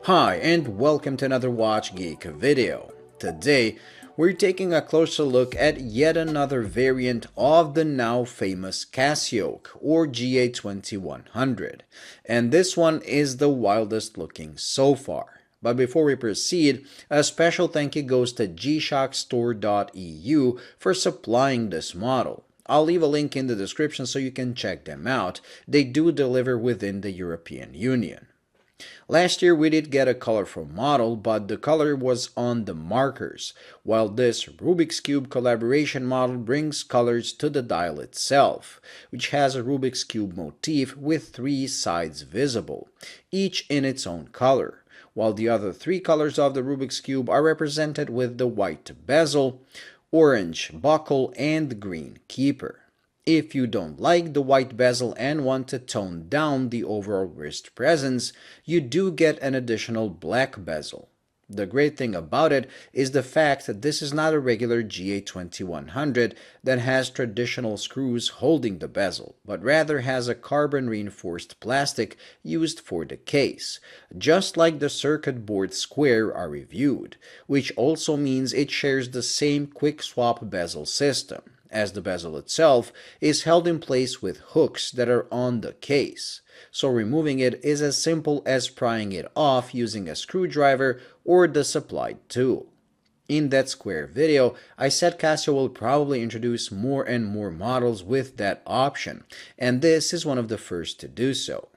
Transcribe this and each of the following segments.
Hi and welcome to another Watch Geek video. Today we're taking a closer look at yet another variant of the now famous Gshock or GA2100, and this one is the wildest looking so far. But before we proceed, a special thank you goes to gshockstore.eu for supplying this model. I'll leave a link in the description so you can check them out. They do deliver within the European Union. Last year we did get a colorful model, but the color was on the markers, while this Rubik's Cube collaboration model brings colors to the dial itself, which has a Rubik's Cube motif with 3 sides visible, each in its own color, while the other 3 colors of the Rubik's Cube are represented with the white bezel, orange buckle, and green keeper. If you don't like the white bezel and want to tone down the overall wrist presence, you do get an additional black bezel. The great thing about it is the fact that this is not a regular GA2100 that has traditional screws holding the bezel, but rather has a carbon-reinforced plastic used for the case, just like the circuit board square I reviewed, which also means it shares the same quick-swap bezel system, as the bezel itself is held in place with hooks that are on the case, so removing it is as simple as prying it off using a screwdriver or the supplied tool. In that square video, I said Casio will probably introduce more and more models with that option, and this is one of the first to do so.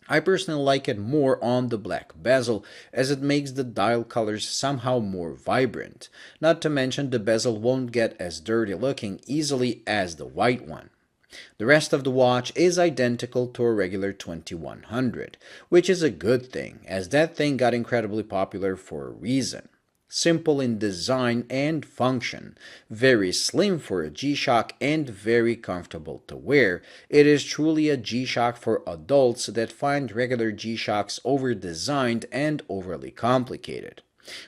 I personally like it more on the black bezel, as it makes the dial colors somehow more vibrant, not to mention the bezel won't get as dirty looking easily as the white one. The rest of the watch is identical to a regular 2100, which is a good thing, as that thing got incredibly popular for a reason. Simple in design and function, very slim for a Gshock, and very comfortable to wear. It is truly a Gshock for adults that find regular Gshocks over-designed and overly complicated.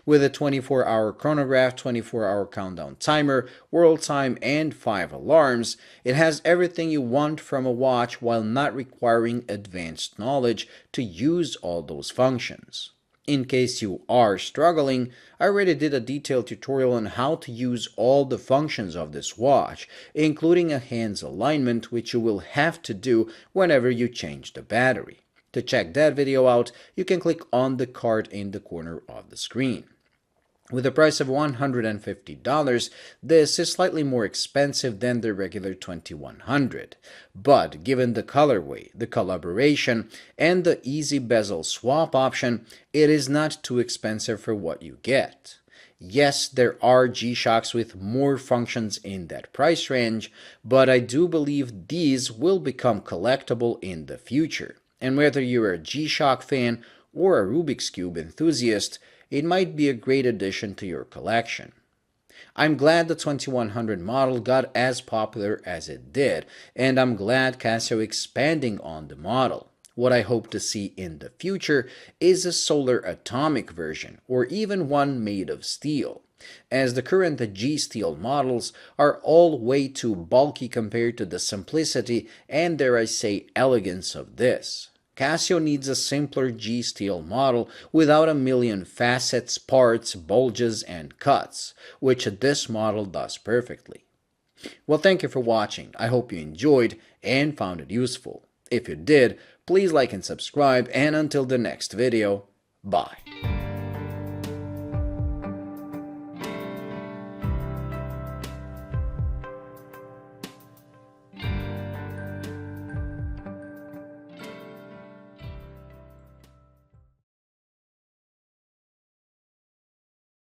With a 24-hour chronograph, 24-hour countdown timer, world time, and 5 alarms, it has everything you want from a watch while not requiring advanced knowledge to use all those functions. In case you are struggling, I already did a detailed tutorial on how to use all the functions of this watch, including a hand's alignment, which you will have to do whenever you change the battery. To check that video out, you can click on the card in the corner of the screen. With a price of $150, this is slightly more expensive than the regular 2100, but given the colorway, the collaboration, and the easy bezel swap option, it is not too expensive for what you get. Yes, there are Gshocks with more functions in that price range, but I do believe these will become collectible in the future, and whether you're a Gshock fan or a Rubik's Cube enthusiast, it might be a great addition to your collection. I'm glad the 2100 model got as popular as it did, and I'm glad Casio expanding on the model. What I hope to see in the future is a solar atomic version, or even one made of steel, as the current G-Steel models are all way too bulky compared to the simplicity and, dare I say, elegance of this. Casio needs a simpler G-Steel model without a million facets, parts, bulges, and cuts, which this model does perfectly. Well, thank you for watching. I hope you enjoyed and found it useful. If you did, please like and subscribe, and until the next video, bye.